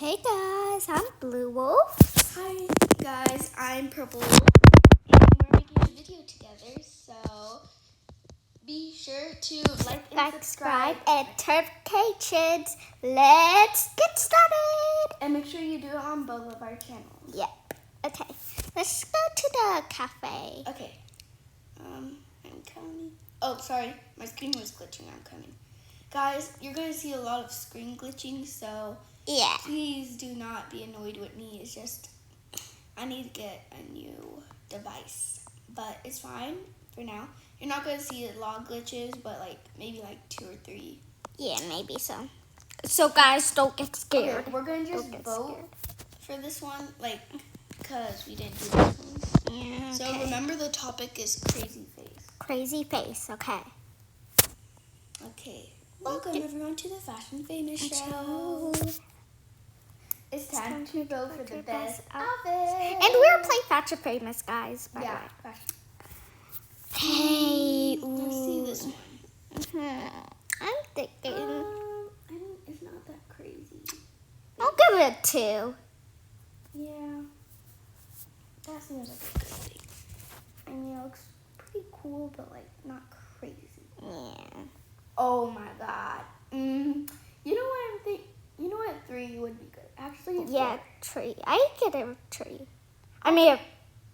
Hey guys, I'm Blue Wolf. Hi guys, I'm Purple Wolf, and we're making a video together, so be sure to like and subscribe, at Turkish. Let's get started. and make sure you do it on both of our channels. Yep. Okay, let's go to the cafe. Okay, I'm coming. Oh, sorry, my screen was glitching. I'm coming. Guys, you're going to see a lot of screen glitching, so Yeah. please do not be annoyed with me. It's just, I need to get a new device, but it's fine for now. You're not going to see a lot of glitches, but maybe 2 or 3. Yeah, maybe so. So guys, don't get scared. Okay, we're going to just Don't get vote scared. for this one, because we didn't do this one. Yeah, So okay. remember the topic is crazy face. Crazy face, okay. Okay. Welcome everyone to the Fashion Famous Show. It's time to vote for the best outfit. And we're playing Fashion Famous, guys, by the way. fashion. Hey, Let's see this one. I'm thinking. It's not that crazy. I'll give it 2. Yeah. That seems like a good thing. I mean, it looks pretty cool, but not crazy. Yeah. Oh my god. You know what I'm thinking? You know what? 3 would be good. Actually, Yeah, 3. I get a 3. I mean,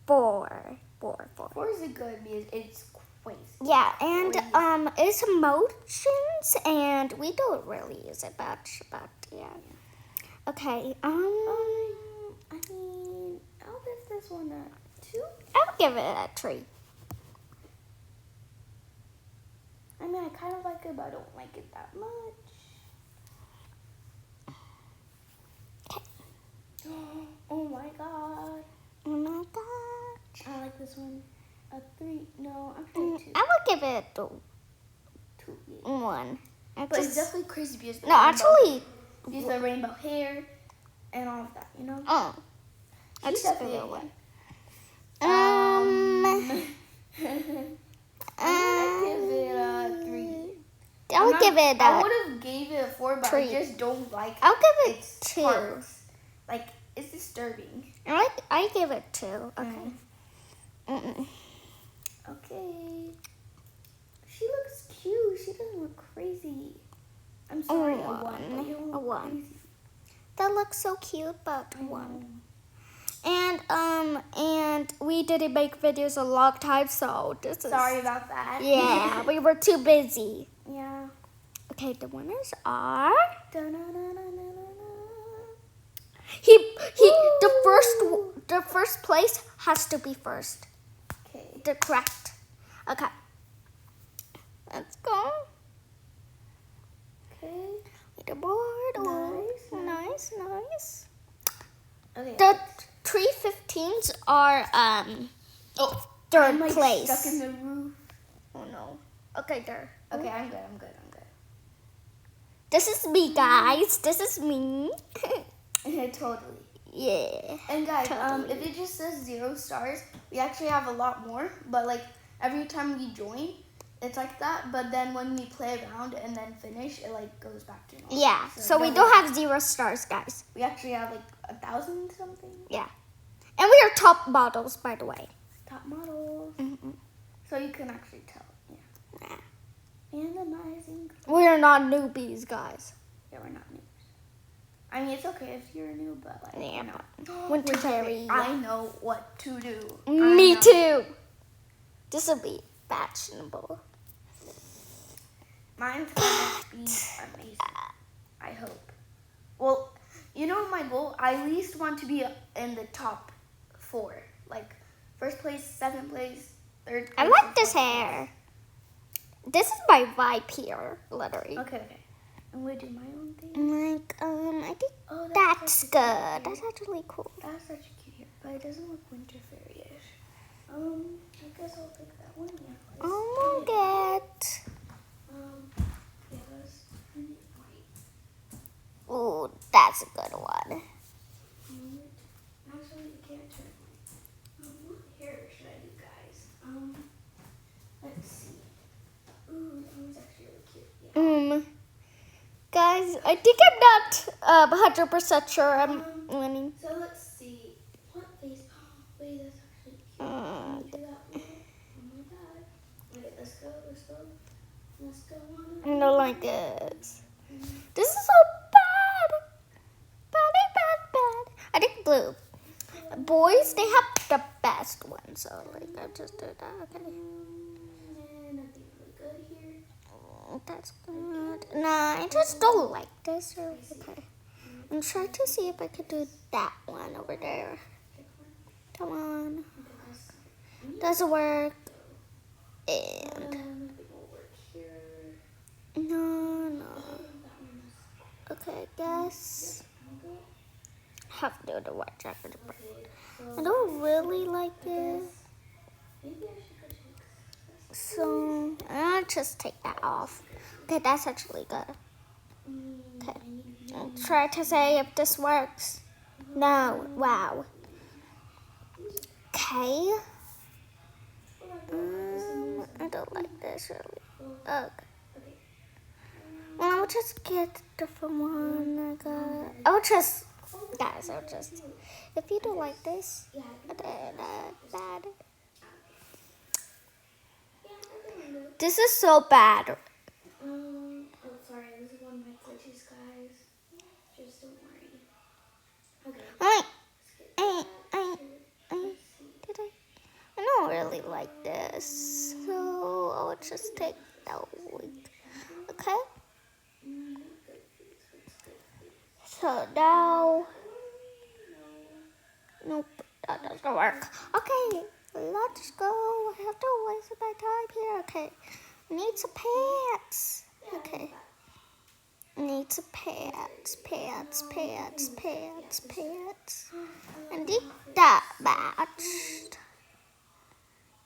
4. 4. 4 is a good because it's crazy. Yeah, and it's emotions, and we don't really use it much, but yeah. Okay. I mean, I'll give this one a 2. I'll give it a 3. I mean, I kind of like it, but I don't like it that much. Oh my god. Oh my gosh. I like this one. A 3. No, actually a 2. I will give it a 2. Yeah. 1. But it's definitely crazy because No, actually. use the rainbow hair and all of that, you know? Oh. I She's just give it a definitely 1. I give it a 3. I'll give it I a would have gave it a 4, but 3. I just don't like I'll give it its 2. parts. It's disturbing. I give it 2. Okay. Okay. She looks cute. She doesn't look crazy. I'm sorry, a 1. But you don't A look 1. crazy. That looks so cute, but I know. 1. And we didn't make videos a long time, so this is Sorry about that. Yeah, we were too busy. Yeah. Okay, the winners are Da-na-na-na-na-na-na. the first place has to be first. Okay. The correct. Okay. Let's go. Okay. Leaderboard. Nice. Nice. Okay. The 315s are third I'm place. stuck in the roof. Oh no. Okay, there. Okay, I'm good. This is me, guys. This is me. Totally. Yeah. And guys, Totally. if it just says 0 stars, we actually have a lot more. But every time we join, it's like that. But then when we play around and then finish, it goes back to normal. Yeah. So we don't have 0 stars, guys. We actually have 1,000 something. Yeah. And we are top models, by the way. Top models. So you can actually tell. Yeah. And amazing. We are not newbies, guys. Yeah, we're not noobs. I mean, it's okay if you're a noob, but Yeah, you know. Winter Fairy. I know what to do. Me too. This will be fashionable. Mine's gonna be amazing. I hope. Well, you know my goal? I at least want to be in the top 4. First place, second place, third place. I like this hair. This is my vibe here, literally. Okay. I'm gonna do my own thing. I think Oh, that's such a good. cute That's actually cool. hair. That's such a cute hair, but it doesn't look winter fairy-ish. I guess I'll pick that one. Yeah. Oh my god. Yeah, that's pretty white. Ooh, that's a good one. Actually, you can't turn white. What hair should I do, guys? Let's see. Ooh, that one's actually really cute. Yeah. Guys. guys. I think I'm not 100% sure I'm winning. So let's see. What face? Wait, that's actually cute. Can you do that one? Oh my god. Okay, let's go. Let's go on. I don't like this. This is so bad. Bad. I think blue. Boys, they have the best one, so like I just do that. Okay. And I think we're good here. That's good. Nah, I just don't like this. Okay. I'm trying to see if I could do that one over there. Come on. Doesn't work. And no. Okay, guess have to do the white jacket. I don't really like it. So I'll just take that off. Okay, that's actually good. Okay. I'll try to say if this works. No. Wow. Okay. I don't like this really. Okay. Well, I'll just get a different one. Guys, if you don't like this, bad. This is so bad. Oh, sorry, this is one of my glitches, guys. Just don't worry. Okay. I don't really like this, so I'll just take that one. Okay. So now, nope, that doesn't work. Okay, let's go. I have to waste my time here. Okay, I need some pants. Okay, I need some pants. I need that matched.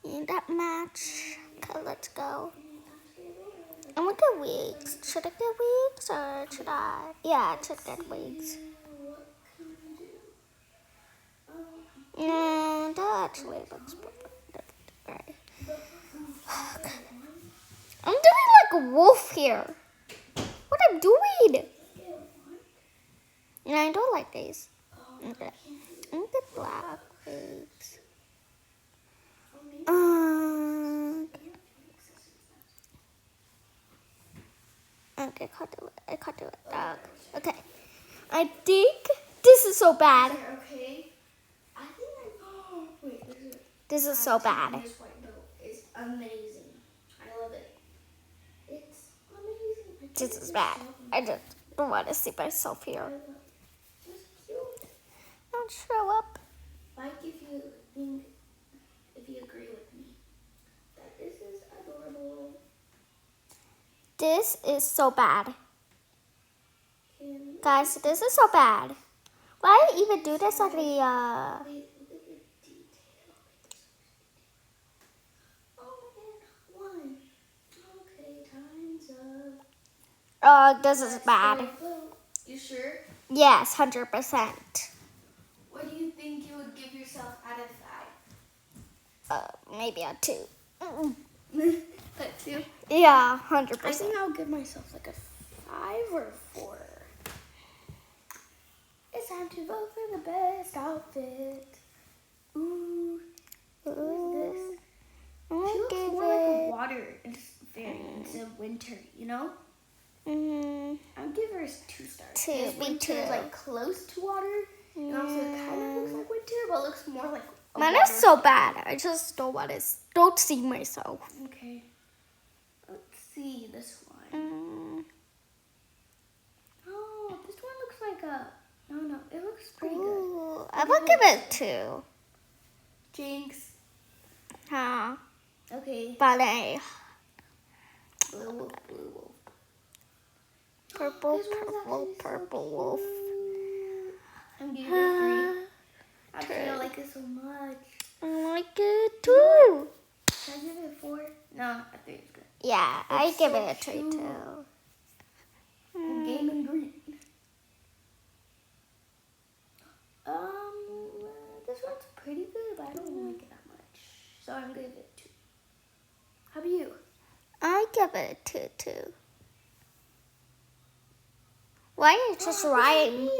Okay, let's go. I'm gonna get wigs. Should I get wigs or should I? Yeah, I should get wigs. No, that actually looks perfect. Right. Okay. I'm doing like a wolf here. What I'm doing? And I don't like these. Okay. I'm gonna get black wigs. Okay, I can't do it. Okay. I think this is so bad. Okay. I think wait, This is so bad. This white belt is amazing. I love it. It's amazing. This is bad. I just don't want to see myself here. It's cute. Don't show up. Like if you agree with me that this is adorable. This is so bad. Guys, this is so bad. Why even do this on the Wait, look at the detail. Oh, and one. Okay, time's up. this is bad. You sure? Yes, 100%. What do you think you would give yourself out of 5? Maybe a 2. A 2? Yeah, I 100%. think I'll give myself like a 5 or 4. It's time to vote for the best outfit. Ooh, what is this? She looks give more like a it. water into winter, you know? I'll give her 2 stars. 2, Because me winter is too. like close to water. And also it kind of looks like winter, but looks more like a Mine water. is so bad. I just don't see myself. Okay. Let's see this one. Oh, this one looks like a... No, it looks pretty good. Ooh, I will give it 2. Jinx. Huh? Okay. Ballet. Blue wolf. Purple This one's actually so wolf. cute. I'm giving it 3. Actually, I like it so much. I like it too. Should I give it 4? No, I think it's good. Yeah, I It's give so it a 3 cute. too. Gaming green. This one's pretty good, but I don't like it that much. So I'm gonna give it 2. How about you? I give it a 2 too. Why did you just rhyme? That's me.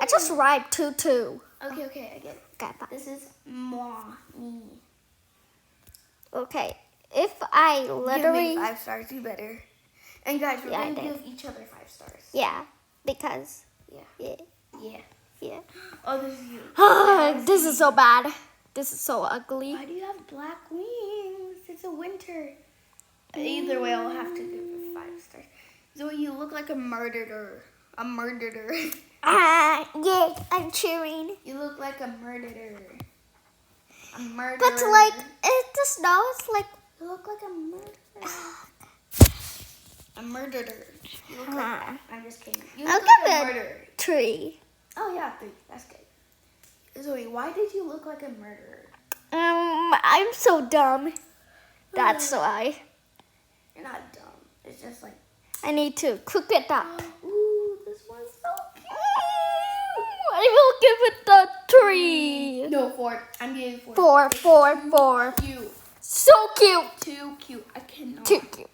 I just rhymed 2-2. Okay, I get it. Okay, bye. This is moi, me. Okay, if I Give literally... me 5 stars, you better. And guys, we're Yeah, I going to did. give each other 5 stars. Yeah, because... Yeah. Yeah. Yeah. Yeah. Oh, this is you. This is so bad. This is so ugly. Why do you have black wings? It's a winter. Either way, I'll have to give it 5 stars. Zoe, you look like a murderer. A murderer. Yeah, I'm cheering. You look like a murderer. A murderer. But like, the snow is like... You look like a murderer. A murderer. You look like that. I'm just kidding. You I'll look like give a it murderer. 3. Oh yeah, 3. That's good. Zoe, why did you look like a murderer? I'm so dumb. That's why. You're not dumb. It's just like, I need to cook it up. ooh, this one's so cute. I will give it the 3. No, 4. I'm giving 4. 4, 4, 4. Cute. So cute. Too cute. I cannot. Too cute.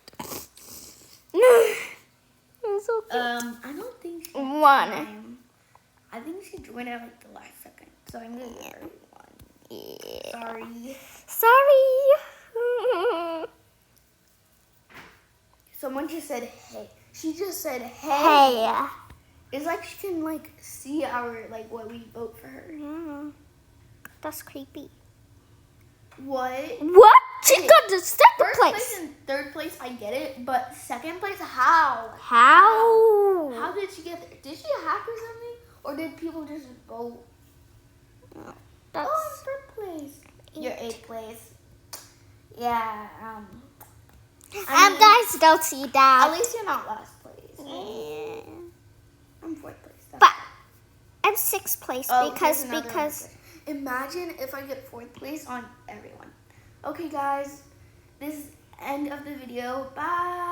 It's so cute. I don't think she 1. I think she joined at like the last second. So I'm gonna give her 1. Yeah. Sorry. Sorry. Someone just said hey. She just said hey. Hey. It's like she can like see our like what we vote for her. That's creepy. What? What? She got the second First place. place and third place, I get it, but second place, how? How? How did she get there? Did she hack or something, or did people just vote? That's Oh, third place. You're 8th place. Yeah. I mean, guys, don't see at that. least you're not last place. Yeah. I'm 4th place. That's But I'm 6th place Oh, because here's another one. Imagine if I get 4th place on everyone. Okay, guys, this is end of the video. Bye.